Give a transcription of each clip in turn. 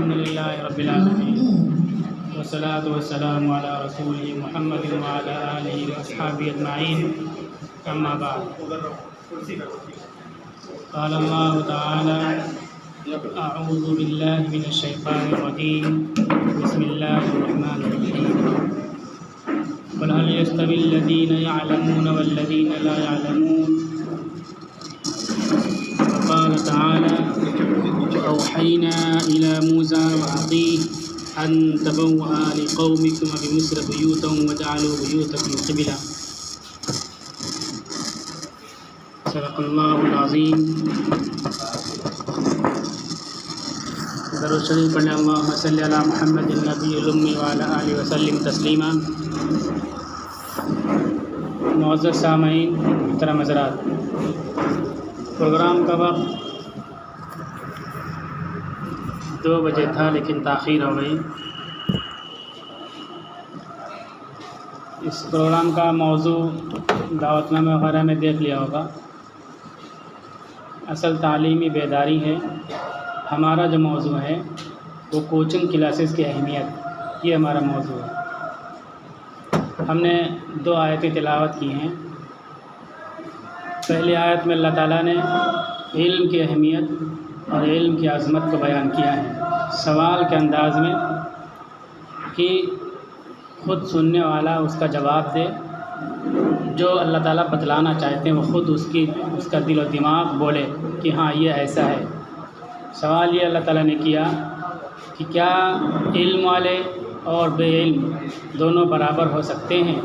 अल्हम्दुलिल्लाहि रब्बिल आलमीन वस्सलातु वस्सलामु अला रसूलिहि मुहम्मदिन व अला आलिहि व अस्हाबिहि अजमाइन अम्मा बाद। क़ाल अल्लाहु तआला अऊज़ु बिल्लाहि मिनश शैतानिर रजीम बिस्मिल्लाहिर रहमानिर रहीम क़ुल हल यस्तविल लज़ीना यअलमून वल्लज़ीना ला यअलमून क़ाल तआला औहैना इला मूसा व अख़ीहि अन तबव्वअ लिक़ौमिकुम बिमिस्र बुयूतन वजअलू बुयूतकुम क़िबला। सदक़ल्लाहुल अज़ीम। दरूद शरीफ पढ़ें। अल्लाहुम्मा सल्लि अला मुहम्मदिन नबिय्यिल उम्मी व अला आलिहि व सल्लिम तस्लीमा। मुअज़्ज़ज़ सामईन, मोहतरम हज़रात, प्रोग्राम का वक्त 2 बजे था लेकिन ताख़ीर हो गई। इस प्रोग्राम का मौजू दावतनामे वगैरह में देख लिया होगा। असल तालीमी बेदारी है। हमारा जो मौजू है वो कोचिंग क्लासेस की अहमियत, ये हमारा मौजू है। हमने 2 आयतें तिलावत की हैं। पहली आयत में अल्लाह ताला ने इल्म की अहमियत और इल्म की अज़मत को बयान किया है सवाल के अंदाज़ में कि ख़ुद सुनने वाला उसका जवाब दे। जो अल्लाह ताला बतलाना चाहते हैं वो ख़ुद उसका दिल और दिमाग बोले कि हाँ ये ऐसा है। सवाल ये अल्लाह ताला ने किया कि क्या इल्म वाले और बेइल्म दोनों बराबर हो सकते हैं।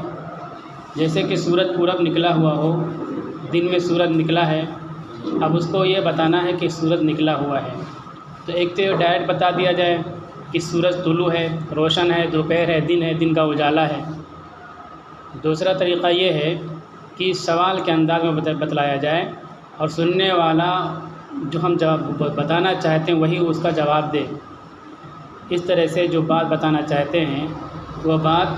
जैसे कि सूरज पूरब निकला हुआ हो, दिन में सूरज निकला है, अब उसको ये बताना है कि सूरज निकला हुआ है, तो एक तो डायरेक्ट बता दिया जाए कि सूरज तुलू है, रोशन है, दोपहर है, दिन का उजाला है। दूसरा तरीक़ा ये है कि सवाल के अंदाज़ में बतलाया जाए और सुनने वाला जो हम जवाब बताना चाहते हैं वही उसका जवाब दे। इस तरह से जो बात बताना चाहते हैं वह बात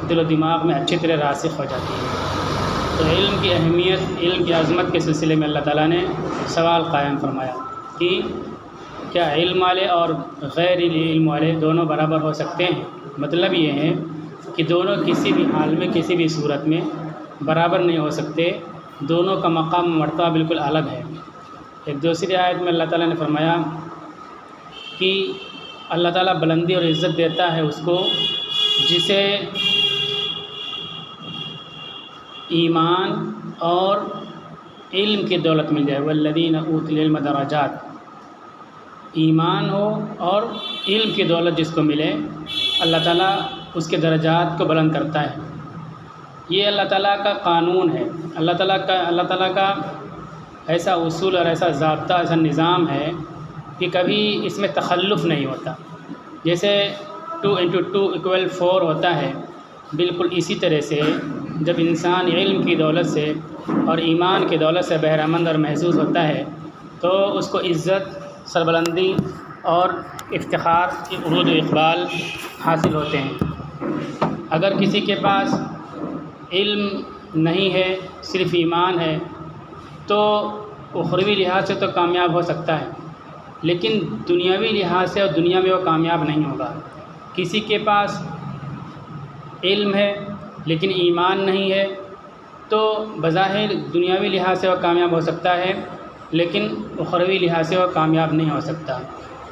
दिल और दिमाग में अच्छी तरह रासिख़ हो जाती है। तो इल्म की अहमियत, इल्म की अज़मत के सिलसिले में अल्लाह ताला ने सवाल कायम फरमाया कि क्या इल्म वाले और गैर इल्म वाले दोनों बराबर हो सकते हैं। मतलब ये है कि दोनों किसी भी हाल में, किसी भी सूरत में बराबर नहीं हो सकते। दोनों का मकाम मर्तबा बिल्कुल अलग है। एक दूसरी आयत में अल्लाह ताला ने फरमाया कि अल्लाह ताला बुलंदी और इज़्ज़त देता है उसको जिसे ईमान और इल्म की दौलत मिल जाए। वल्लज़ीना ऊतुल इल्म दराजात, ईमान हो और इल्म की दौलत जिसको मिले अल्लाह ताला उसके दर्जात को बुलंद करता है। ये अल्लाह ताला का कानून है। अल्लाह ताला का ऐसा उसूल और ऐसा ज़ाब्ता, ऐसा निज़ाम है कि कभी इसमें तख़ल्लुफ़ नहीं होता। जैसे 2 × 2 = 4 होता है, बिल्कुल इसी तरह से जब इंसान इल्म की दौलत से और ईमान की दौलत से बहरामंद और महसूस होता है तो उसको इज़्ज़त, सरबुलंदी और इफ्तिखार, उरूज व इक़बाल हासिल होते हैं। अगर किसी के पास इल्म नहीं है, सिर्फ़ ईमान है, तो उख़रवी लिहाज से तो कामयाब हो सकता है, लेकिन दुनियावी लिहाज से और दुनिया में वो कामयाब नहीं होगा। किसी के पास इल्म है लेकिन ईमान नहीं है तो बज़ाहिर दुनियावी लिहाज से वह कामयाब हो सकता है, लेकिन उख़रवी लिहाज से वह कामयाब नहीं हो सकता।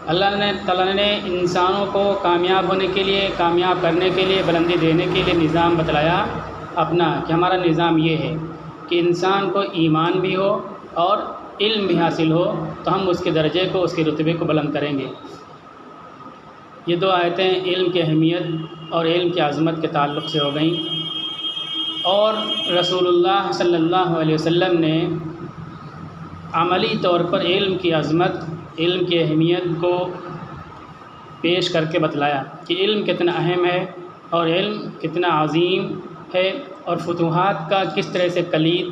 अल्लाह ताला ने इंसानों को कामयाब होने के लिए, कामयाब करने के लिए, बुलंदी देने के लिए निज़ाम बतलाया अपना कि हमारा निज़ाम ये है कि इंसान को ईमान भी हो और इल्म भी हासिल हो तो हम उसके दर्जे को, उसके रुतबे को बुलंद करेंगे। ये 2 आयतें इल्म की अहमियत और इल्म की अज़मत के ताल्लुक़ से हो गई। और रसूलुल्लाह सल्लल्लाहु अलैहि वसल्लम ने अमली तौर पर इल्म की अज़मत, इल्म की अहमियत को पेश करके बतलाया कि इल्म कितना अहम है और इल्म कितना अज़ीम है और फुतूहात का किस तरह से कलीद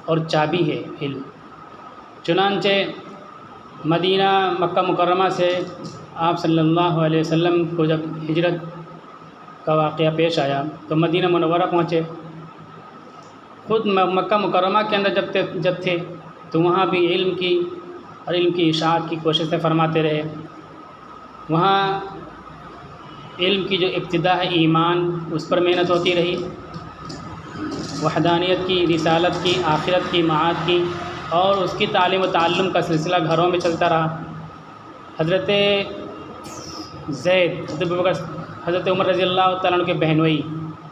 और चाबी है इल्म। चुनांचे मदीना, मक्का मुकर्रमा से आप सल्लल्लाहु अलैहि वसल्लम को जब हिजरत का वाक़या पेश आया तो मदीना मुनव्वरा पहुँचे। ख़ुद मक्का मुकर्रमा के अंदर जब थे तो वहाँ भी इल्म की और इल्म की इशाअत की कोशिशें फरमाते रहे। वहाँ इल्म की जो इब्तिदा है ईमान, उस पर मेहनत होती रही, वहदानियत की, रिसालत की, आखिरत की, माद की, और उसकी तालीम व ताल्लुम का सिलसिला घरों में चलता रहा। हज़रत ज़ैद, हज़रत उमर रज़ी अल्लाह तआला अन्हु के बहनोई,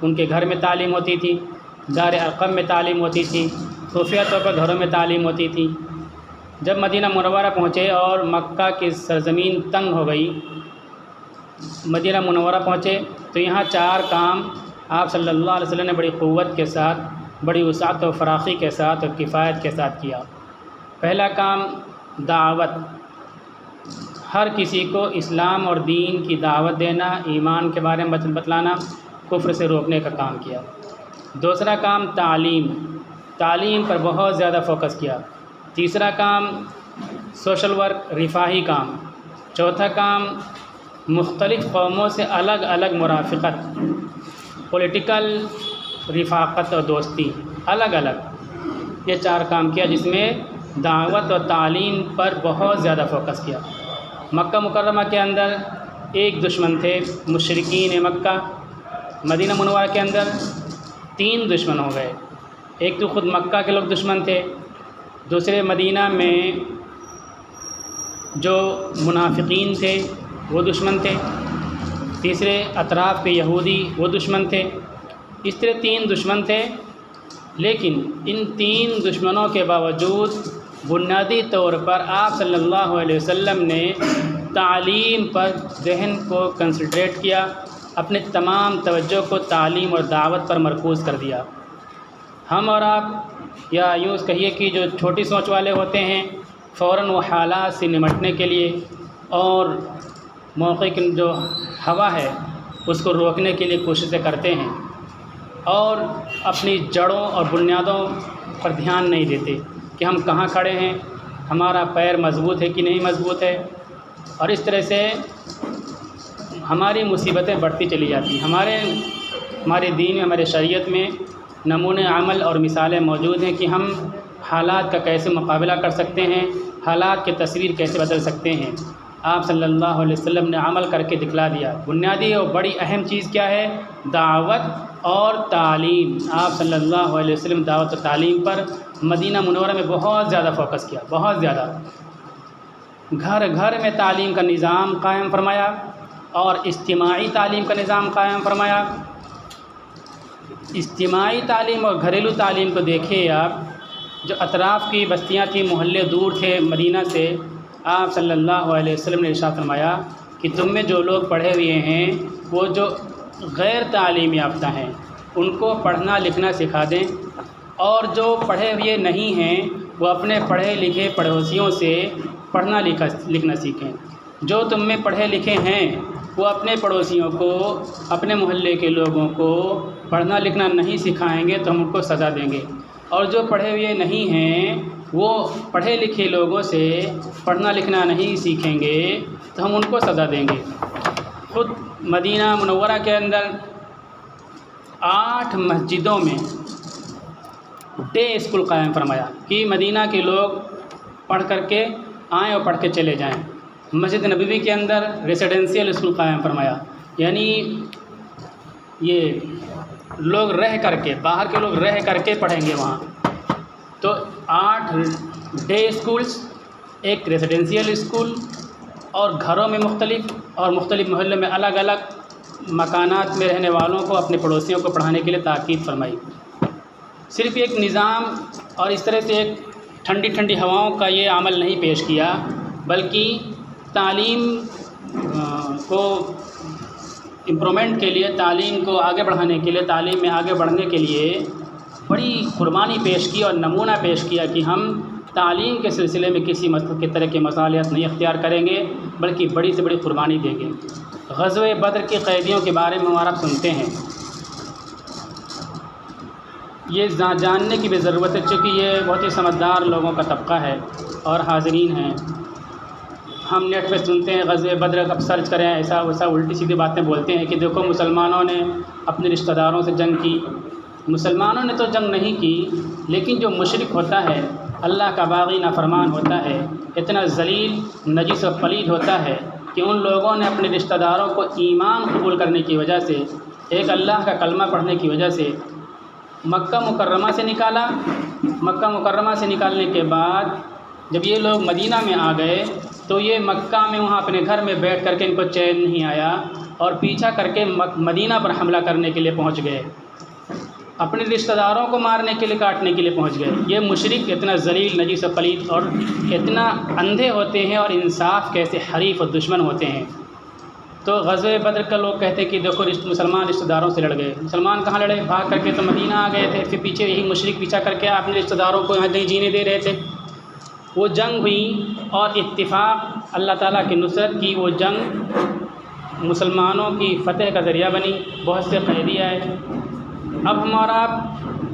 उनके घर में तालीम होती थी, दार अरक़म में तालीम होती थी, खुफिया तौर पर घरों में तालीम होती थी। जब मदीना मुनव्वरा पहुँचे और मक्का की सरज़मीन तंग हो गई, मदीना मुनव्वरा पहुँचे तो यहाँ 4 काम आप सल्लल्लाहु अलैहि वसल्लम ने बड़ी क़ुव्वत के साथ, बड़ी वसाअत और फ़राख़ी के साथ और किफ़ायत के साथ किया। पहला काम दावत, हर किसी को इस्लाम और दीन की दावत देना, ईमान के बारे में बतलाना, कुफ्र से रोकने का काम किया। दूसरा काम तालीम, तालीम पर बहुत ज़्यादा फोकस किया। तीसरा काम सोशल वर्क, रिफ़ाही काम। चौथा काम मुख्तलिफ़ कौमों से अलग अलग मुराफ़क़त, पॉलिटिकल रिफ़ाक़त और दोस्ती, अलग अलग, ये 4 काम किया जिसमें दावत और तालीम पर बहुत ज़्यादा फोकस किया। मक्का मुकर्रमा के अंदर एक दुश्मन थे, मुशरिकीन मक्का। मदीना मुनव्वरा के अंदर 3 दुश्मन हो गए। एक तो ख़ुद मक्का के लोग दुश्मन थे, दूसरे मदीना में जो मुनाफिकीन थे वो दुश्मन थे, तीसरे अतराफ़ के यहूदी वो दुश्मन थे। इस तरह 3 दुश्मन थे, लेकिन इन 3 दुश्मनों के बावजूद बुनियादी तौर पर आप सल्लल्लाहु अलैहि वसल्लम ने तालीम पर ज़हन को कंसंट्रेट किया, अपने तमाम तवज्जो को तालीम और दावत पर मरकूज़ कर दिया। हम और आप, या यूँ कहिए कि जो छोटी सोच वाले होते हैं, फ़ौरन वो हालात से निपटने के लिए और मौके की जो हवा है उसको रोकने के लिए कोशिशें करते हैं और अपनी जड़ों और बुनियादों पर ध्यान नहीं देते कि हम कहाँ खड़े हैं, हमारा पैर मज़बूत है कि नहीं मज़बूत है। और इस तरह से हमारी मुसीबतें बढ़ती चली जाती। हमारे दीन में, हमारे शरीयत में नमूने अमल और मिसालें मौजूद हैं कि हम हालात का कैसे मुकाबला कर सकते हैं, हालात की तस्वीर कैसे बदल सकते हैं। आप सल्लल्लाहु अलैहि वसल्लम ने अमल करके दिखला दिया। बुनियादी और बड़ी अहम चीज़ क्या है? दावत और तालीम। आप सल्लल्लाहु अलैहि वसल्लम दावत और तालीम पर मदीना मुनव्वरा में बहुत ज़्यादा फोकस किया, बहुत ज़्यादा। घर घर में तालीम का निज़ाम कायम फरमाया और इज्तिमाई तालीम का निज़ाम कायम फरमाया। इज्तिमाई तालीम और घरेलू तालीम को देखिए आप, जो अतराफ़ की बस्तियाँ थी, मोहल्ले दूर थे मदीना से, आप सल्लल्लाहु अलैहि वसल्लम ने इरशाद फरमाया कि तुम में जो लोग पढ़े हुए हैं वो जो गैर तालीम याफ्ता हैं उनको पढ़ना लिखना सिखा दें, और जो पढ़े हुए नहीं हैं वो अपने पढ़े लिखे पड़ोसियों से पढ़ना लिखना सीखें। जो तुम में पढ़े लिखे हैं वो अपने पड़ोसियों को, अपने मोहल्ले के लोगों को पढ़ना लिखना नहीं सिखाएंगे तो हम उनको सज़ा देंगे। और जो पढ़े हुए नहीं हैं वो पढ़े लिखे लोगों से पढ़ना लिखना नहीं सीखेंगे तो हम उनको सज़ा देंगे। ख़ुद मदीना मुनव्वरा के अंदर 8 मस्जिदों में डे स्कूल कायम फरमाया कि मदीना के लोग पढ़ करके आएँ और पढ़ के चले जाएँ। मस्जिद नबवी के अंदर रेसिडेंशियल स्कूल कायम फरमाया, यानी ये लोग रह करके, बाहर के लोग रह करके पढ़ेंगे वहाँ। तो 8 डे स्कूल्स, एक रेसिडेंशियल स्कूल, और घरों में मुख्तलिफ़ और मुख्तलिफ़ मोहल्लों में अलग अलग मकानात में रहने वालों को, अपने पड़ोसियों को पढ़ाने के लिए ताकीद फरमाई। सिर्फ़ एक निज़ाम और इस तरह से एक ठंडी ठंडी हवाओं का ये अमल नहीं पेश किया, बल्कि तालीम को इम्प्रूवमेंट के लिए, तालीम को आगे बढ़ाने के लिए, तालीम में आगे बढ़ने के लिए बड़ी कुर्बानी पेश की और नमूना पेश किया कि हम तालीम के सिलसिले में किसी की तरह के मसालियत नहीं अख्तियार करेंगे, बल्कि बड़ी से बड़ी कुर्बानी देंगे। ग़ज़वे बद्र के क़ैदियों के बारे में हमारा सुनते हैं, ये जानने की भी ज़रूरत है, चूँकि ये बहुत ही समझदार लोगों का तबका है और हाज़रीन हैं। हम नेट पे सुनते हैं ग़ज़वे बद्र, अब सर्च करें, ऐसा वैसा उल्टी सीधी बातें बोलते हैं कि देखो मुसलमानों ने अपने रिश्तेदारों से जंग की। मुसलमानों ने तो जंग नहीं की, लेकिन जो मुशरिक होता है, अल्लाह का बाग़ी नाफरमान होता है, इतना ज़लील, नजीस और पलीद होता है, कि उन लोगों ने अपने रिश्तेदारों को ईमान कबूल करने की वजह से, एक अल्लाह का कलमा पढ़ने की वजह से मक्का मुकर्रमा से निकाला। मक्का मुकर्रमा से निकालने के बाद जब ये लोग मदीना में आ गए तो ये मक्का में वहाँ अपने घर में बैठ करके इनको चैन नहीं आया और पीछा करके मदीना पर हमला करने के लिए पहुँच गए, अपने रिश्तेदारों को मारने के लिए, काटने के लिए पहुँच गए। ये मुशरिक इतना ज़लील, नजीस और पलीत और इतना अंधे होते हैं और इंसाफ कैसे हरीफ और दुश्मन होते हैं। तो ग़ज़वे बद्र का लोग कहते हैं कि देखो मुसलमान रिश्तेदारों से लड़ गए। मुसलमान कहाँ लड़े, भाग करके तो मदीना आ गए थे, फिर पीछे यही मुशरिक पीछा करके अपने रिश्तेदारों को यहाँ नहीं जीने दे रहे थे। वो जंग हुई और इत्तिफ़ाक़ अल्लाह ताला की नुसरत की वो जंग मुसलमानों की फ़तह का ज़रिया बनी। बहुत से कैदी आए। अब हमारा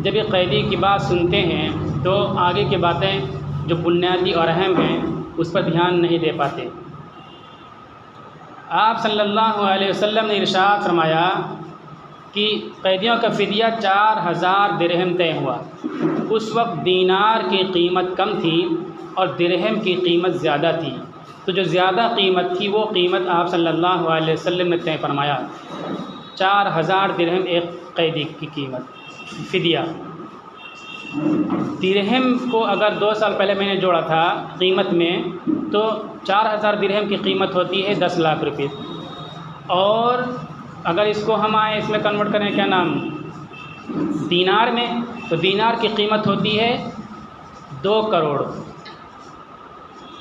जब ये कैदी की बात सुनते हैं तो आगे की बातें जो बुनियादी और अहम हैं उस पर ध्यान नहीं दे पाते। आप सल्लल्लाहु अलैहि वसल्लम ने इरशाद फरमाया कि कैदियों का फ़िदिया 4000 दिरहम तय हुआ। उस वक्त दीनार की कीमत कम थी और दिरहम की कीमत ज़्यादा थी, तो जो ज़्यादा कीमत थी वो कीमत आप सल्लल्लाहु अलैहि वसल्लम ने तय फरमाया। 4000 दिरहम एक कैदी की कीमत फ़िदिया। दिरहम को अगर 2 साल पहले मैंने जोड़ा था कीमत में तो 4000 दिरहम की कीमत होती है 10 लाख रुपये। और अगर इसको हम आए इसमें कन्वर्ट करें क्या नाम दीनार में, तो दीनार की कीमत होती है 2 करोड़।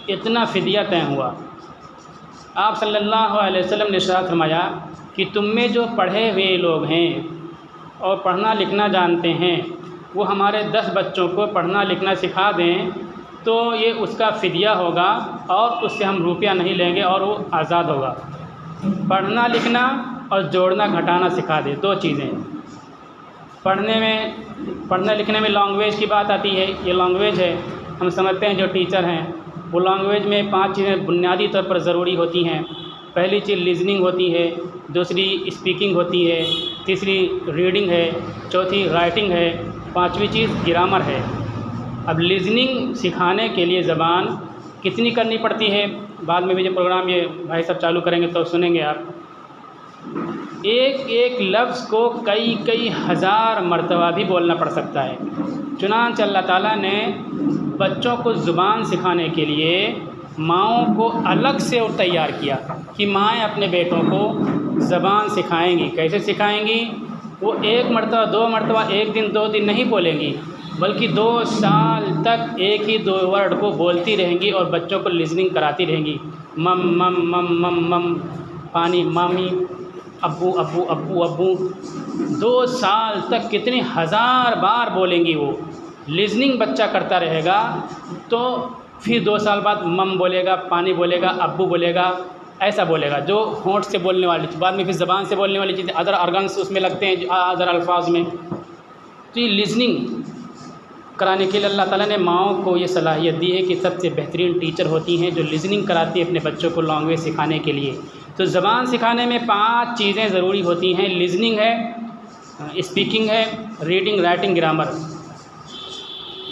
इतना फ़िदिया तय हुआ। आप सल्लल्लाहु अलैहि वसल्लम ने इरशाद फरमाया कि तुम में जो पढ़े हुए लोग हैं और पढ़ना लिखना जानते हैं वो हमारे 10 बच्चों को पढ़ना लिखना सिखा दें तो ये उसका फ़िदिया होगा और उससे हम रुपया नहीं लेंगे और वो आज़ाद होगा। पढ़ना लिखना और जोड़ना घटाना सिखा दे, 2 चीज़ें। पढ़ने लिखने में लैंग्वेज की बात आती है। ये लैंग्वेज है, हम समझते हैं जो टीचर हैं वो लैंग्वेज में 5 चीज़ें बुनियादी तौर पर ज़रूरी होती हैं। पहली चीज़ लिसनिंग होती है, दूसरी स्पीकिंग होती है, तीसरी रीडिंग है, चौथी राइटिंग है, 5वीं चीज़ ग्रामर है। अब लिसनिंग सिखाने के लिए ज़बान कितनी करनी पड़ती है, बाद में भी जब प्रोग्राम ये भाई साहब चालू करेंगे तो सुनेंगे आप। एक एक लफ्ज़ को कई हज़ार मरतबा भी बोलना पड़ सकता है। चुनांचे अल्लाह ताला ने बच्चों को ज़ुबान सिखाने के लिए माँओं को अलग से और तैयार किया कि माएँ अपने बेटों को ज़बान सिखाएंगी। कैसे सिखाएंगी? वो 1 मरतबा 2 मरतबा 1 दिन 2 दिन नहीं बोलेंगी, बल्कि 2 साल तक एक ही 2 वर्ड को बोलती रहेंगी और बच्चों को लिसनिंग कराती रहेंगी। मम मम मम मम मम, पानी मामी, अब्बू अब्बू अब्बू अब्बू। 2 साल तक कितने हज़ार बार बोलेंगी वो। लिसनिंग बच्चा करता रहेगा तो फिर 2 साल बाद मम बोलेगा, पानी बोलेगा, अब्बू बोलेगा, ऐसा बोलेगा जो होंठ से बोलने वाली चीज़। बाद में फिर ज़बान से बोलने वाली चीज़ें अदर ऑर्गन्स उसमें लगते हैं अदर अल्फाज में। तो ये लिसनिंग कराने के लिए अल्लाह ताला ने माँओं को ये सलाहियत दी है कि सबसे बेहतरीन टीचर होती हैं जो लिसनिंग कराती है अपने बच्चों को लैंग्वेज सिखाने के लिए। तो ज़बान सिखाने में 5 चीज़ें ज़रूरी होती हैं। लिसनिंग है, स्पीकिंग है, रीडिंग, राइटिंग, ग्रामर।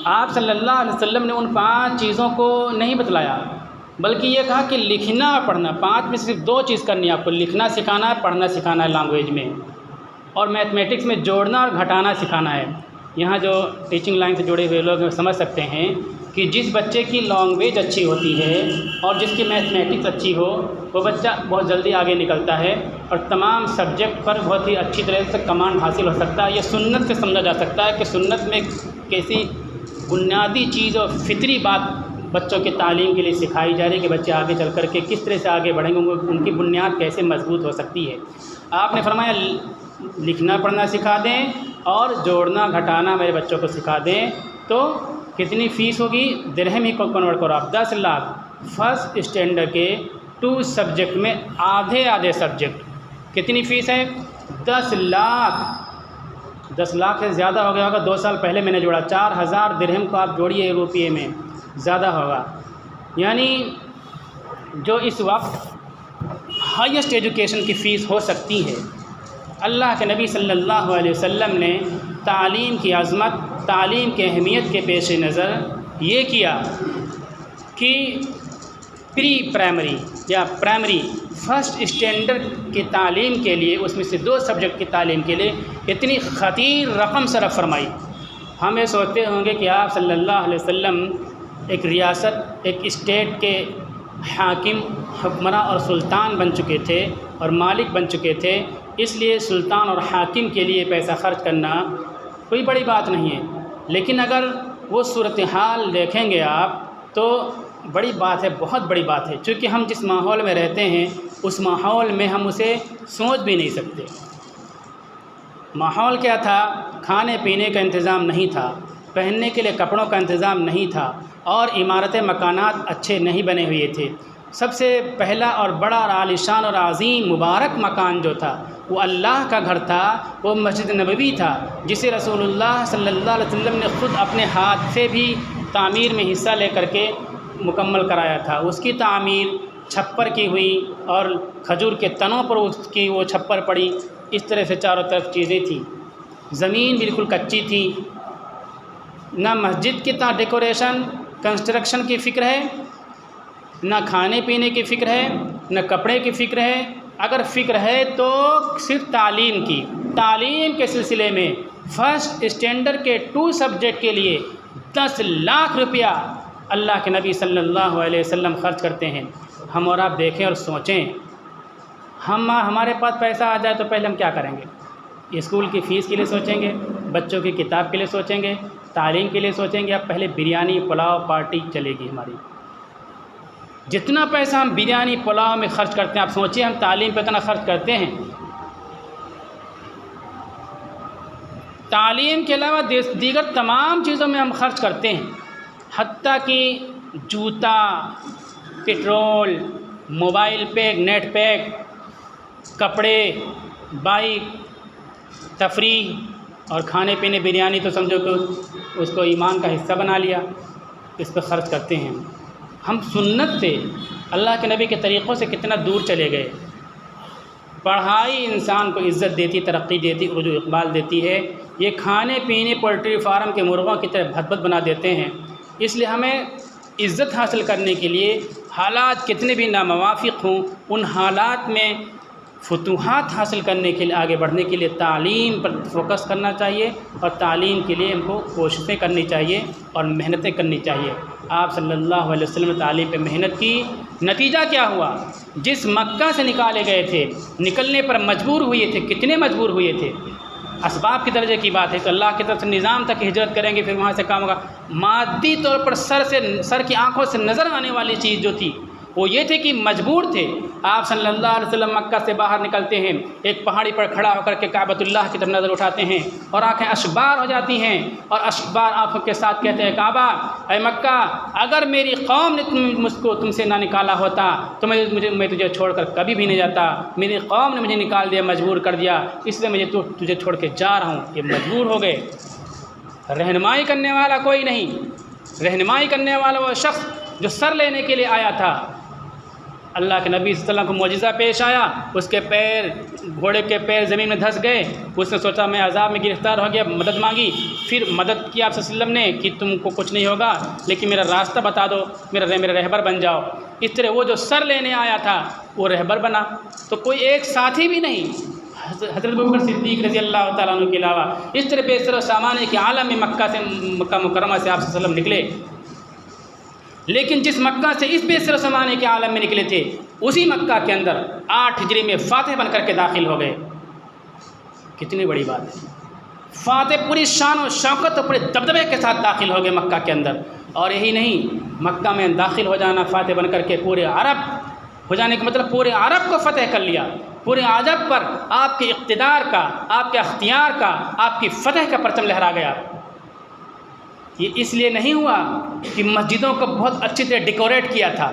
आप सल्लल्लाहु अलैहि वसल्लम ने उन 5 चीज़ों को नहीं बतलाया, बल्कि ये कहा कि लिखना और पढ़ना, 5 में सिर्फ 2 चीज़ करनी है आपको। लिखना सिखाना है, पढ़ना सिखाना है लैंग्वेज में, और मैथमेटिक्स में जोड़ना और घटाना सिखाना है। यहाँ जो टीचिंग लाइन से जुड़े हुए लोग समझ सकते हैं कि जिस बच्चे की लैंग्वेज अच्छी होती है और जिसकी मैथमेटिक्स अच्छी हो वो बच्चा बहुत जल्दी आगे निकलता है और तमाम सब्जेक्ट पर बहुत ही अच्छी तरह से कमांड हासिल हो सकता है। ये सुन्नत से समझा जा सकता है कि सुन्नत में कैसी बुनियादी चीज़ और फितरी बात बच्चों की तालीम के लिए सिखाई जा रही है कि बच्चे आगे चल कर के किस तरह से आगे बढ़ेंगे, उनकी बुनियाद कैसे मजबूत हो सकती है। आपने फरमाया लिखना पढ़ना सिखा दें और जोड़ना घटाना मेरे बच्चों को सिखा दें। तो कितनी फ़ीस होगी? दिरहम ही को कन्वर्ट करो आप, 10 लाख। फर्स्ट स्टैंडर्ड के 2 सब्जेक्ट में आधे सब्जेक्ट कितनी फ़ीस है? 10 लाख। 10 लाख से ज़्यादा हो गया होगा। 2 साल पहले मैंने जोड़ा, 4000 दिरहम को आप जोड़िए रुपये में, ज़्यादा होगा। यानी जो इस वक्त हाईएस्ट एजुकेशन की फ़ीस हो सकती है। अल्लाह के नबी सल्लल्लाहु अलैहि वसल्लम ने तालीम की अज़मत, तालीम की अहमियत के पेश नज़र ये किया कि प्री प्राइमरी या प्राइमरी फर्स्ट स्टैंडर्ड की तालीम के लिए, उसमें से 2 सब्जेक्ट की तालीम के लिए इतनी ख़तीर रकम सरफ़ फरमाई। हम ये सोचते होंगे कि आप सल्लल्लाहु अलैहि वसल्लम एक रियासत, एक स्टेट के हाकिम, हुक्मरान और सुल्तान बन चुके थे और मालिक बन चुके थे, इसलिए सुल्तान और हाकिम के लिए पैसा खर्च करना कोई बड़ी बात नहीं है। लेकिन अगर वो सूरत हाल देखेंगे आप तो बड़ी बात है, बहुत बड़ी बात है। क्योंकि हम जिस माहौल में रहते हैं उस माहौल में हम उसे सोच भी नहीं सकते। माहौल क्या था? खाने पीने का इंतज़ाम नहीं था, पहनने के लिए कपड़ों का इंतज़ाम नहीं था और इमारतें मकानात अच्छे नहीं बने हुए थे। सबसे पहला और बड़ा और आलीशान और अज़ीम मुबारक मकान जो था वो अल्लाह का घर था, वो मस्जिद नबवी था, जिसे रसूलुल्लाह सल्लल्लाहु अलैहि वसल्लम ने ख़ुद अपने हाथ से भी तामीर में हिस्सा लेकर के मुकम्मल कराया था। उसकी तामीर छप्पर की हुई और खजूर के तनों पर उसकी वो छप्पर पड़ी। इस तरह से चारों तरफ चीज़ें थी, ज़मीन बिल्कुल कच्ची थी। ना मस्जिद की डेकोरेशन कंस्ट्रक्शन की फ़िक्र है, ना खाने पीने की फ़िक्र है, ना कपड़े की फ़िक्र है। अगर फ़िक्र है तो सिर्फ तालीम की। तालीम के सिलसिले में फ़र्स्ट स्टैंडर्ड के 2 सब्जेक्ट के लिए 10 लाख रुपया अल्लाह के नबी सल्लल्लाहु अलैहि वसल्लम ख़र्च करते हैं। हम और आप देखें और सोचें, हमारे पास पैसा आ जाए तो पहले हम क्या करेंगे? स्कूल की फ़ीस के लिए सोचेंगे, बच्चों की किताब के लिए सोचेंगे, तालीम के लिए सोचेंगे। अब पहले बिरयानी पुलाव पार्टी चलेगी हमारी। जितना पैसा हम बिरयानी पुलाव में ख़र्च करते हैं, आप सोचिए हम तालीम पे कितना ख़र्च करते हैं। तालीम के अलावा दीगर तमाम चीज़ों में हम खर्च करते हैं, हत्ता कि जूता, petrol, mobile pack, net pack, कपड़े, बाइक, तफरीह और खाने पीने। बिरयानी तो समझो कि उसको ईमान का हिस्सा बना लिया, इस पर ख़र्च करते हैं। हम सुन्नत से, अल्लाह के नबी के तरीक़ों से कितना दूर चले गए। पढ़ाई इंसान को इज़्ज़त देती, तरक्की देती, उर्जू इक़बाल देती है। ये खाने पीने पोल्ट्री फार्म के मुर्ग़ों की तरह भदभद बना देते हैं। इसलिए हमें इज़्ज़त हासिल करने के लिए हालात कितने भी नामुवाफ़िक़ हों, उन हालात में फतूहात हासिल करने के लिए, आगे बढ़ने के लिए तालीम पर फोकस करना चाहिए और तालीम के लिए हमको कोशिशें करनी चाहिए और मेहनतें करनी चाहिए। आप सल्लल्लाहु अलैहि वसल्लम ने तालीम पे मेहनत की, नतीजा क्या हुआ? जिस मक्का से निकाले गए थे, निकलने पर मजबूर हुए थे। कितने मजबूर हुए थे? असबाब की दर्जे की बात है तो अल्लाह की तरफ से निज़ाम तक हिजरत करेंगे, फिर वहाँ से काम होगा। मादी तौर पर सर की आँखों से नज़र आने वाली चीज़ जो थी वो ये थे कि मजबूर थे। आप सल्लल्लाहु अलैहि वसल्लम मक्का से बाहर निकलते हैं, एक पहाड़ी पर खड़ा होकर के काबतुल्लाह की तरफ नज़र उठाते हैं और आंखें अशबार हो जाती हैं और अशबार आंखों के साथ कहते हैं, काबा, ऐ मक्का, अगर मेरी कौम ने मुझको तुमसे ना निकाला होता तो मैं तुझे छोड़कर कभी भी नहीं जाता। मेरी कौम ने मुझे निकाल दिया, मजबूर कर दिया, इसलिए मुझे तुझे छोड़ के जा रहा हूँ। ये मजबूर हो गए। रहनुमाई करने वाला कोई नहीं, रहनुमाई करने वाला वो शख्स जो सर लेने के लिए आया था। अल्लाह के नबी सल्लल्लाहु अलैहि वसल्लम को मौजिज़ा पेश आया, उसके पैर, घोड़े के पैर ज़मीन में धंस गए। उसने सोचा मैं अज़ाब में गिरफ़्तार हो गया, मदद मांगी। फिर मदद की आप सल्लल्लाहु अलैहि वसल्लम ने कि तुमको कुछ नहीं होगा, लेकिन मेरा रास्ता बता दो, मेरा रहबर बन जाओ। इस तरह वो जो सर लेने आया था वो रहबर बना। तो कोई एक साथी भी नहीं, हज़रत अबू बकर सिद्दीक़ रज़ी अल्लाह तआला अन्हु के अलावा। इस तरह बेसर सामान के आलम में मक्का मुकर्रमा से आप सल्लल्लाहु अलैहि वसल्लम निकले। लेकिन जिस मक्का से इस बेसर ज़माने के आलम में निकले थे, उसी मक्का के अंदर 8 हिजरी में फ़ातिह बन कर के दाखिल हो गए। कितनी बड़ी बात है। फ़ातिह पूरी शान और शौकत और पूरे दबदबे के साथ दाखिल हो गए मक्का के अंदर। और यही नहीं, मक्का में दाखिल हो जाना, फ़ातिह बन कर के पूरे अरब हो जाने का मतलब पूरे अरब को फ़तह कर लिया। पूरे अरब पर आपके इक़्तिदार का, आपके अख्तियार का, आपकी फ़तह का परचम लहरा गया। ये इसलिए नहीं हुआ कि मस्जिदों को बहुत अच्छी तरह डेकोरेट किया था,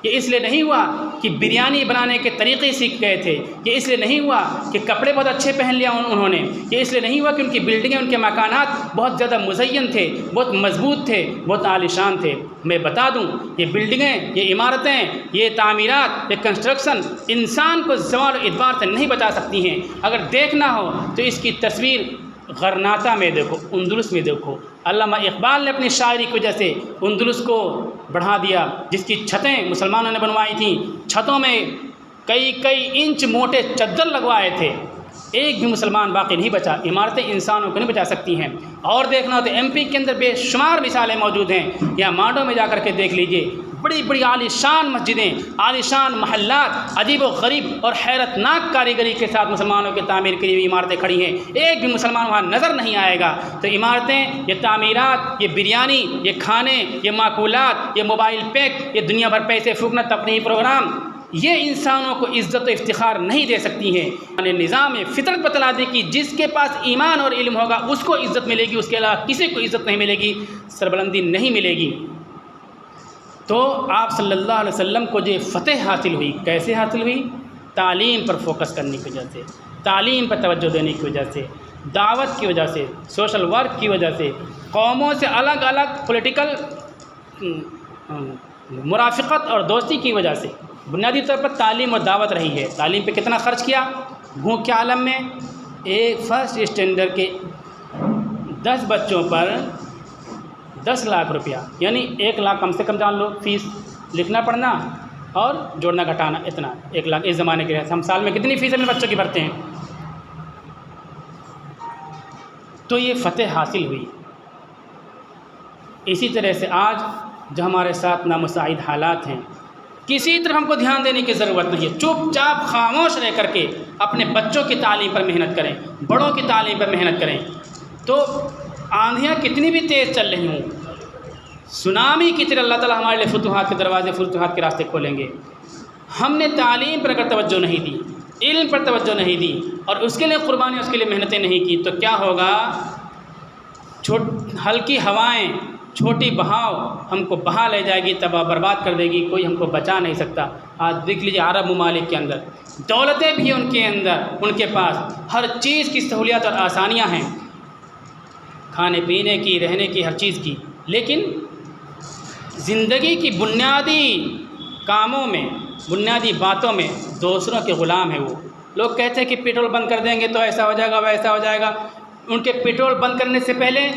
ये इसलिए नहीं हुआ कि बिरयानी बनाने के तरीक़े सीख गए थे, ये इसलिए नहीं हुआ कि कपड़े बहुत अच्छे पहन लिया उन्होंने, ये इसलिए नहीं हुआ कि उनकी बिल्डिंगें, उनके मकानात बहुत ज़्यादा मुज़य्यन थे, बहुत मजबूत थे, बहुत आलीशान थे। मैं बता दूं, ये बिल्डिंगें, ये इमारतें, ये तामीरात, ये कंस्ट्रक्शन इंसान को ज़वाल और इदबार से नहीं बचा सकती हैं। अगर देखना हो तो इसकी तस्वीर गरनाता में देखो, अंदलुस में देखो, अल्लामा इकबाल ने अपनी शायरी की वजह से अंदलुस को बढ़ा दिया, जिसकी छतें मुसलमानों ने बनवाई थीं। छतों में कई कई इंच मोटे चद्दर लगवाए थे, एक भी मुसलमान बाकी नहीं बचा। इमारतें इंसानों को नहीं बचा सकती हैं। और देखना तो एमपी के अंदर बेशुमार मिसालें मौजूद हैं। या मांडो में जा कर के देख लीजिए, बड़ी बड़ी आलीशान मस्जिदें, आलीशान महल्लात, अजीब व गरीब और हैरतनाक कारीगरी के साथ मुसलमानों की तामीर की हुई इमारतें खड़ी हैं। एक भी मुसलमान वहाँ नज़र नहीं आएगा। तो इमारतें, ये तामीरात, ये बिरयानी, ये खाने, ये माकूलात, ये मोबाइल पैक, ये दुनिया भर पैसे फूकना, तफरीही प्रोग्राम, ये इंसानों को इज़्ज़त व इफ्तिखार नहीं दे सकती हैं। निज़ाम फितरत बतला दी कि जिसके पास ईमान और इल्म होगा उसको इज़्ज़त मिलेगी, उसके अलावा किसी को इज़्ज़त नहीं मिलेगी, सरबुलंदी नहीं मिलेगी। तो आप सल्लल्लाहु अलैहि वसल्लम को जो फ़तेह हासिल हुई, कैसे हासिल हुई? तालीम पर फोकस करने की वजह से, तालीम पर तवज्जो देने की वजह से, दावत की वजह से, सोशल वर्क की वजह से, कौमों से अलग अलग पॉलिटिकल मुराफ़क़त और दोस्ती की वजह से बुनियादी तौर पर तालीम और दावत रही है। तालीम पे कितना ख़र्च किया? भूख के आलम में एक फर्स्ट स्टैंडर्ड के 10 बच्चों पर 10 लाख रुपया, यानी 1 लाख कम से कम जान लो फ़ीस, लिखना पढ़ना और जोड़ना घटाना, इतना 1 लाख इस ज़माने के। हम साल में कितनी फ़ीस अपने बच्चों की भरते हैं? तो ये फ़तेह हासिल हुई। इसी तरह से आज जो हमारे साथ नामुसाइद हालात हैं, किसी तरफ हमको ध्यान देने की ज़रूरत नहीं है। चुपचाप खामोश रह करके अपने बच्चों की तालीम पर मेहनत करें, बड़ों की तालीम पर मेहनत करें। तो आंधियाँ कितनी भी तेज़ चल रही हों, सुनामी की तरह अल्लाह ताला हमारे लिए फुतूहात के दरवाज़े, फुतूहात के रास्ते खोलेंगे। हमने तालीम पर अगर तवज्जो नहीं दी, इल्म पर तवज्जो नहीं दी और उसके लिए कुर्बानी, उसके लिए मेहनतें नहीं की, तो क्या होगा? हल्की हवाएं, छोटी बहाव हमको बहा ले जाएगी, तबाह बर्बाद कर देगी, कोई हमको बचा नहीं सकता। आज देख लीजिए अरब ममालिक के अंदर दौलतें भी उनके अंदर, उनके पास हर चीज़ की सहूलियत और आसानियाँ हैं, खाने पीने की, रहने की, हर चीज़ की, लेकिन ज़िंदगी की बुनियादी कामों में, बुनियादी बातों में दूसरों के ग़ुलाम है वो। लोग कहते हैं कि पेट्रोल बंद कर देंगे तो ऐसा हो जाएगा, वैसा हो जाएगा। उनके पेट्रोल बंद करने से पहले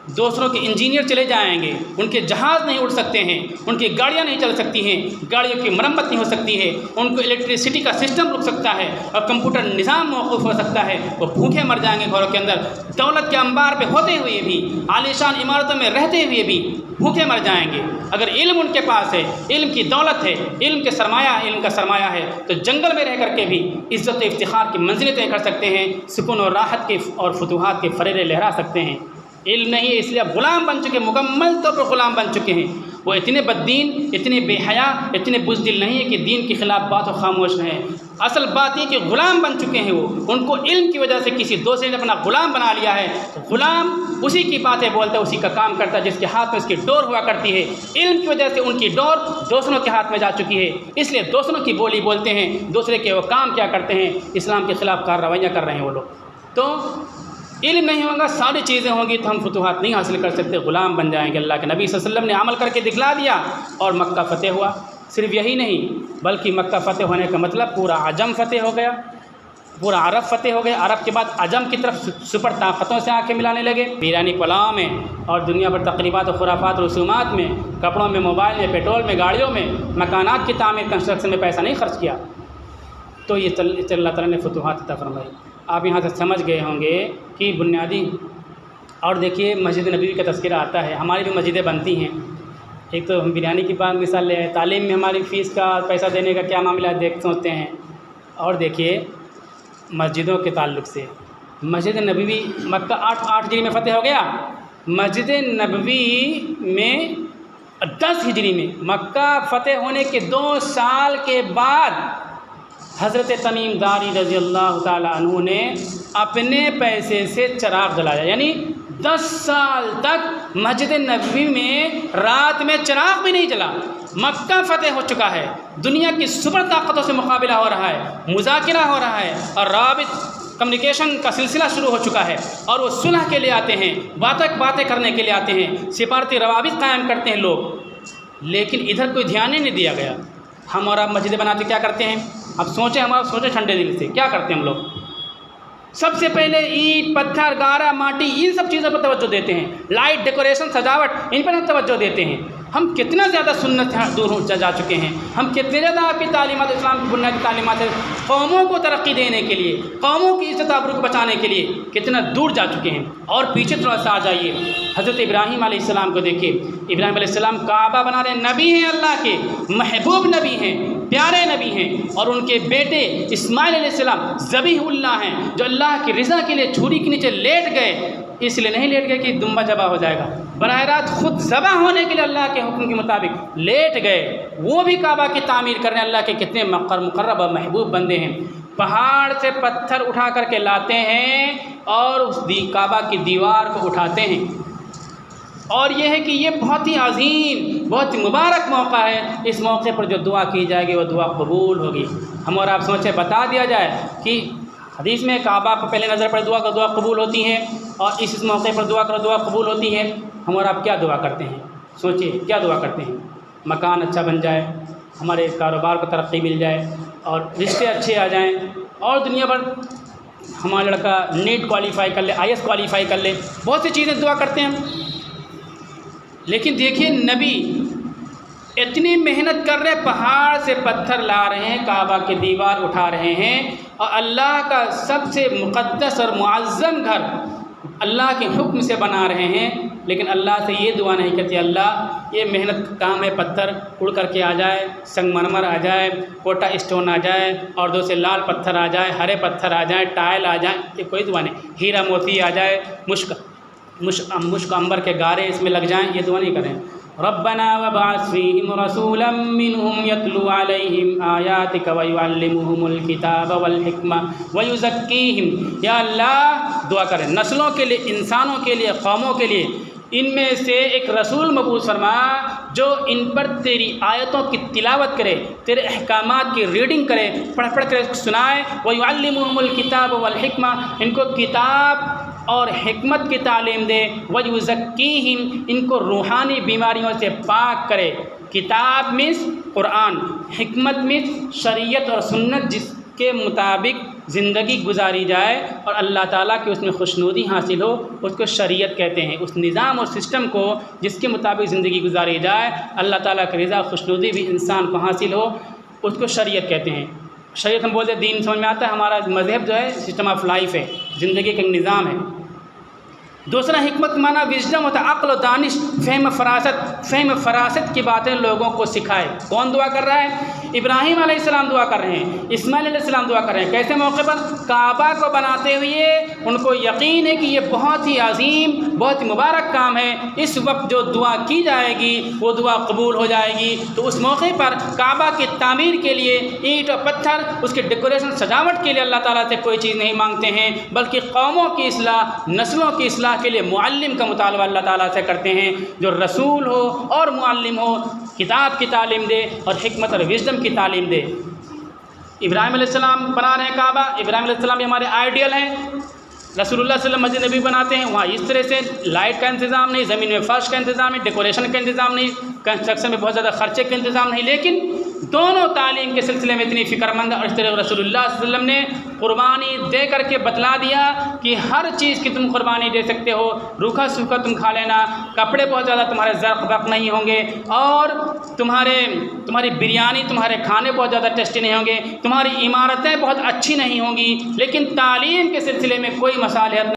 दूसरों के इंजीनियर चले जाएंगे, उनके जहाज़ नहीं उड़ सकते हैं, उनकी गाड़ियाँ नहीं चल सकती हैं, गाड़ियों की मरम्मत नहीं हो सकती है, उनको इलेक्ट्रिसिटी का सिस्टम रुक सकता है और कंप्यूटर निज़ाम मौकूफ़ हो सकता है। वो भूखे मर जाएंगे घरों के अंदर, दौलत के अंबार पे होते हुए भी, आलीशान इमारतों में रहते हुए भी भूखे मर जाएंगे। अगर इल्म उनके पास है, इल्म की दौलत है, इल्म का सरमाया है, तो जंगल में रह करके भी इज़्ज़त व इफ्तिखार की मंजिलें तय कर सकते हैं, सुकून और राहत के और फुतूहात के फरेरे लहरा सकते हैं। इल्म नहीं है इसलिए ग़ुलाम बन चुके, मुकम्मल तौर पर ग़ुलाम बन चुके हैं। वो इतने बददीन, इतने बेहया, इतने बुज़दिल नहीं है कि दीन के ख़िलाफ़ बात और खामोश रहें। असल बात ये कि ग़ुलाम बन चुके हैं वो। उनको इल्म की वजह से किसी दूसरे ने अपना ग़ुलाम बना लिया है। ग़ुलाम उसी की बातें बोलता है, उसी का काम करता है, जिसके हाथ में उसकी डोर हुआ करती है। इल्म की वजह से उनकी डोर दूसरों के हाथ में जा चुकी है, इसलिए दूसरों की बोली बोलते हैं, दूसरे के वो काम क्या करते हैं, इस्लाम के ख़िलाफ़ कार्रवाइयाँ कर रहे हैं वो लोग। तो इल्म नहीं होगा, सारी चीज़ें होंगी तो हम फुतूहात नहीं हासिल कर सकते, ग़ुलाम बन जाएंगे। अल्लाह के नबी सल्लल्लाहु अलैहि वसल्लम ने अमल करके दिखला दिया और मक्का फ़तेह हुआ। सिर्फ यही नहीं, बल्कि मक्का फ़तेह होने का मतलब पूरा अजम फ़तेह हो गया, पूरा अरब फ़तेह हो गया। अरब के बाद अजम की तरफ सुपर ताकतों से आँखें मिलाने लगे। बिरयानी पुलाव में और दुनिया भर तक़रीबात और खुराफात रसूमात में, कपड़ों में, मोबाइल में, पेट्रोल में, गाड़ियों में, मकानात की तामीर, कंस्ट्रक्शन में पैसा नहीं खर्च किया। तो ये अल्लाह ताला ने फुतूहात अता फरमाई। आप यहाँ से समझ गए होंगे कि बुनियादी। और देखिए मस्जिद नबवी का तज़किरा आता है, हमारी भी मस्जिदें बनती हैं। एक तो हम बिरयानी की बात मिसाल ले, तालीम में हमारी फ़ीस का पैसा देने का क्या मामला देख सोचते हैं। और देखिए मस्जिदों के ताल्लुक़ से, मस्जिद नबवी मक्का 8 हिजरी में फ़तेह हो गया। मस्जिद नबवी में 10 हिजरी में, मक्का फ़तेह होने के 2 साल के बाद हज़रत तमीम दारी रज़ी अल्लाह ताला अन्हु ने अपने पैसे से चिराग जलाया। यानी 10 साल तक मस्जिद नबवी में रात में चिराग भी नहीं जला। मक्का फ़तेह हो चुका है, दुनिया की सुपर ताकतों से मुकाबला हो रहा है, मुज़ाकिरा हो रहा है और राबित कम्युनिकेशन का सिलसिला शुरू हो चुका है। और वो सुलह के लिए आते हैं, बातें करने के लिए आते हैं, सिफारती रवाबित कायम करते हैं लोग। लेकिन इधर कोई ध्यान ही नहीं दिया गया। हम और आप मस्जिदें बनाते क्या करते हैं? अब सोचें, हमारा सोचें ठंडे दिल से क्या करते हैं हम लोग। सबसे पहले ईंट, पत्थर, गारा, माटी, इन सब चीज़ों पर तवज्जो देते हैं। लाइट, डेकोरेशन, सजावट, इन पर हम तवज्जो देते हैं। हम कितना ज़्यादा सुन्नत से दूर हो जा चुके हैं। हम कितने ज़्यादा आपकी तालीमात, इस्लाम की बुनियादी तालीमात है, कौमों को तरक्की देने के लिए, कौमों की इज़्ज़त आबरू को बचाने के लिए कितना दूर जा चुके हैं। और पीछे थोड़ा सा आ जाइए, हज़रत इब्राहीम अलैहिस्सलाम को देखिए। इब्राहीम अलैहिस्सलाम काबा बना रहे, नबी हैं, अल्लाह के महबूब नबी हैं, प्यारे नबी हैं। और उनके बेटे इस्माइल अलैहिस्सलाम ज़बीहुल्लाह हैं, जो अल्लाह की रज़ा के लिए छुरी के नीचे लेट गए। इसलिए नहीं लेट गए कि दुम्बा ज़बा हो जाएगा, बराह रात खुद ज़बा होने के लिए अल्लाह के हुक्म के मुताबिक लेट गए। वो भी काबा की तामीर करने अल्लाह के कितने मुक़र्रब और महबूब बंदे हैं। पहाड़ से पत्थर उठा करके लाते हैं और उस काबा की दीवार को उठाते हैं। और ये है कि ये बहुत ही अजीम, बहुत ही मुबारक मौका है। इस मौके पर जो दुआ की जाएगी वो दुआ कबूल होगी। हम और आप सोचें, बता दिया जाए कि हदीस में काबा पर पहले नज़र पर दुआ का दुआ कबूल होती है, और इस मौके पर दुआ करो दुआ कबूल होती है। हम और आप क्या दुआ करते हैं? सोचिए, क्या दुआ करते हैं? मकान अच्छा बन जाए, हमारे कारोबार को तरक्की मिल जाए, और रिश्ते अच्छे आ जाएं, और दुनिया भर हमारा लड़का नीट क्वालिफाई कर ले, IAS क्वालिफाई कर ले, बहुत सी चीज़ें दुआ करते हैं हम। लेकिन देखिए, नबी इतनी मेहनत कर रहे, पहाड़ से पत्थर ला रहे हैं, काबा की दीवार उठा रहे हैं, और अल्लाह का सबसे मुक़द्दस और मुअज़्ज़म घर अल्लाह के हुक्म से बना रहे हैं। लेकिन अल्लाह से ये दुआ नहीं करती, अल्लाह ये मेहनत का काम है, पत्थर उड़ करके आ जाए, संगमरमर आ जाए, कोटा स्टोन आ जाए, और दो से लाल पत्थर आ जाए, हरे पत्थर आ जाए, टाइल आ जाए, ये कोई दुआ नहीं। हीरा मोती आ जाए, मुश्क अंबर के गारे इसमें लग जाएं, ये दुआ नहीं करें। रब्बना वबअस फ़ीहिम रसूलन मिनहुम यतलू अलैहिम आयातिक व युअल्लिमुहुमुल किताब वल हिक्मा व युज़क्कीहिम। या अल्लाह, दुआ करें नस्लों के लिए, इंसानों के लिए, कौमों के लिए, इनमें से एक रसूल मबूस फरमा जो इन पर तेरी आयतों की तिलावत करे, तेरे अहकामात की रीडिंग करे, पढ़ पढ़ कर सुनाए। व युअल्लिमुहुमुल किताब वल हिक्मा, इनको किताब और हिकमत की तालीम दे। वयुज़क्कीहिम, इनको रूहानी बीमारियों से पाक करे। किताब मीन्स कुरान, हिकमत मीन्स शरीयत और सुन्नत, जिसके मुताबिक ज़िंदगी गुजारी जाए और अल्लाह ताला की उसमें खुशनुदी हासिल हो, उसको शरीयत कहते हैं। उस निज़ाम और सिस्टम को जिसके मुताबिक ज़िंदगी गुजारी जाए, अल्लाह ताला की रज़ा खुशनुदी भी इंसान को हासिल हो, उसको शरीयत कहते हैं। शरीयत हम बोलते दीन समझ में आता है, हमारा मज़हब जो है सिस्टम ऑफ लाइफ है, ज़िंदगी का निज़ाम है। दूसरा हिकमत माना विजडम होता है, अक्ल व दानिश, फ़हम फ़रासत, फ़हम फ़रासत की बातें लोगों को सिखाए। कौन दुआ कर रहा है? इब्राहीम अलैहिस्सलाम दुआ कर रहे हैं, इस्माइल अलैहिस्सलाम दुआ कर रहे हैं। कैसे मौके पर? काबा को बनाते हुए उनको यकीन है कि ये बहुत ही अजीम, बहुत ही मुबारक काम है। इस वक्त जो दुआ की जाएगी वो दुआ कबूल हो जाएगी। तो उस मौके पर काबा की तामीर के लिए ईंट और पत्थर, उसके डेकोरेशन, सजावट के लिए अल्लाह ताला से कोई चीज़ नहीं मांगते हैं, बल्कि कौमों की इस्लाह, नस्लों की इस्लाह के लिए मुअल्लिम का मुतालबा अल्लाह ताला से करते हैं, जो रसूल हो और मुअल्लिम हो, किताब की तालीम दे और हिकमत और विजडम की तालीम दे। इब्राहीम अलैहिस्सलाम बना रहे हैं काबा। इब्राहीम अलैहिस्सलाम भी हमारे आइडियल हैं। रसूलुल्लाह सल्लल्लाहु अलैहि वसल्लम मस्जिद नबी बनाते हैं, वहाँ इस तरह से लाइट का इंतज़ाम नहीं, ज़मीन में फ़र्श का इंतज़ाम नहीं, डेकोरेशन का इंतज़ाम नहीं, कंस्ट्रक्शन में बहुत ज़्यादा खर्चे का इंतज़ाम नहीं। लेकिन दोनों तालीम के सिलसिले में इतनी फ़िक्रमंद, और इस तरह रसूलुल्लाह सल्लल्लाहु अलैहि वसल्लम ने कुर्बानी दे करके बतला दिया कि हर चीज़ की तुम कुर्बानी दे सकते हो, रूखा सूखा तुम खा लेना, कपड़े बहुत ज़्यादा तुम्हारे ज़र्क़ बर्क़ नहीं होंगे, और तुम्हारी बिरयानी, तुम्हारे खाने बहुत ज़्यादा टेस्टी नहीं होंगे, तुम्हारी इमारतें बहुत अच्छी नहीं होंगी, लेकिन तालीम के सिलसिले में कोई मसालिहत